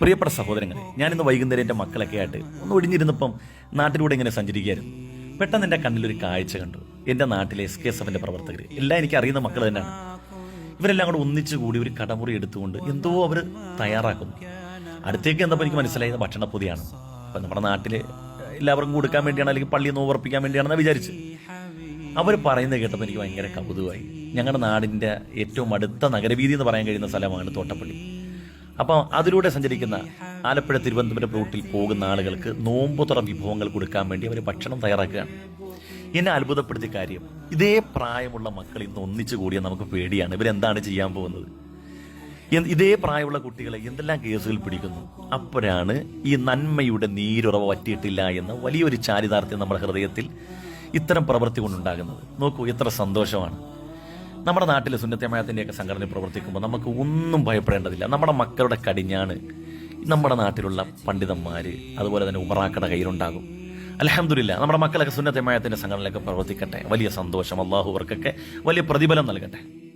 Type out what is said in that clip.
പ്രിയപ്പെട്ട സഹോദരങ്ങളെ, ഞാനിന്ന് വൈകുന്നേരം എൻ്റെ മക്കളൊക്കെ ആയിട്ട് ഒന്ന് ഒഴിഞ്ഞിരുന്നപ്പം നാട്ടിലൂടെ ഇങ്ങനെ സഞ്ചരിക്കുകയായിരുന്നു. പെട്ടെന്ന് എൻ്റെ കണ്ണിലൊരു കാഴ്ച കണ്ടു. എൻ്റെ നാട്ടിലെ SKSF പ്രവർത്തകർ, എല്ലാം എനിക്ക് അറിയുന്ന മക്കൾ തന്നെയാണ്. ഇവരെല്ലാം കൂടെ ഒന്നിച്ചു കൂടി ഒരു കടമുറി എടുത്തുകൊണ്ട് എന്തോ അവർ തയ്യാറാക്കുന്നു. അടുത്തേക്ക് എന്തപ്പോൾ എനിക്ക് മനസ്സിലായത് ഭക്ഷണപ്പൊതിയാണ്. അപ്പം നമ്മുടെ നാട്ടിൽ എല്ലാവർക്കും കൊടുക്കാൻ വേണ്ടിയാണ്, അല്ലെങ്കിൽ പള്ളിയിൽ നിന്ന് ഓർപ്പിക്കാൻ വേണ്ടിയാണെന്ന് വിചാരിച്ചു. അവർ പറയുന്നത് കേട്ടപ്പോൾ എനിക്ക് ഭയങ്കര കൗതുകമായി. ഞങ്ങളുടെ നാടിൻ്റെ ഏറ്റവും അടുത്ത നഗരവീതി എന്ന് പറയാൻ കഴിയുന്ന സ്ഥലമാണ് തോട്ടപ്പള്ളി. അപ്പോൾ അതിലൂടെ സഞ്ചരിക്കുന്ന ആലപ്പുഴ തിരുവനന്തപുരം റൂട്ടിൽ പോകുന്ന ആളുകൾക്ക് നോമ്പുതുറ വിഭവങ്ങൾ കൊടുക്കാൻ വേണ്ടി അവർ ഭക്ഷണം തയ്യാറാക്കുകയാണ്. എന്നെ അത്ഭുതപ്പെടുത്തിയ കാര്യം, ഇതേ പ്രായമുള്ള മക്കൾ ഇന്ന് ഒന്നിച്ചു കൂടിയാൽ നമുക്ക് പേടിയാണ് ഇവരെന്താണ് ചെയ്യാൻ പോകുന്നത്. ഇതേ പ്രായമുള്ള കുട്ടികളെ എന്തെല്ലാം കേസുകൾ പിടിക്കുന്നു. അപ്പോഴാണ് ഈ നന്മയുടെ നീരുറവ വറ്റിയിട്ടില്ല എന്ന വലിയൊരു ചാരിതാർത്ഥ്യം നമ്മുടെ ഹൃദയത്തിൽ ഇത്തരം പ്രവൃത്തി കൊണ്ടുണ്ടാകുന്നത്. നോക്കൂ, എത്ര സന്തോഷമാണ്. നമ്മുടെ നാട്ടിൽ സുന്നത്തമായത്തിൻ്റെയൊക്കെ സംഘടന പ്രവർത്തിക്കുമ്പോൾ നമുക്ക് ഒന്നും ഭയപ്പെടേണ്ടതില്ല. നമ്മുടെ മക്കളുടെ കടിഞ്ഞാണ് നമ്മുടെ നാട്ടിലുള്ള പണ്ഡിതന്മാർ, അതുപോലെ തന്നെ ഉമറാക്കയുടെ കയ്യിലുണ്ടാകും. അൽഹംദുലില്ലാഹ്, നമ്മുടെ മക്കളൊക്കെ സുന്നത്തമായത്തിൻ്റെ സംഘടനയിലൊക്കെ പ്രവർത്തിക്കട്ടെ. വലിയ സന്തോഷം. അള്ളാഹു അവർക്കൊക്കെ വലിയ പ്രതിഫലം നൽകട്ടെ.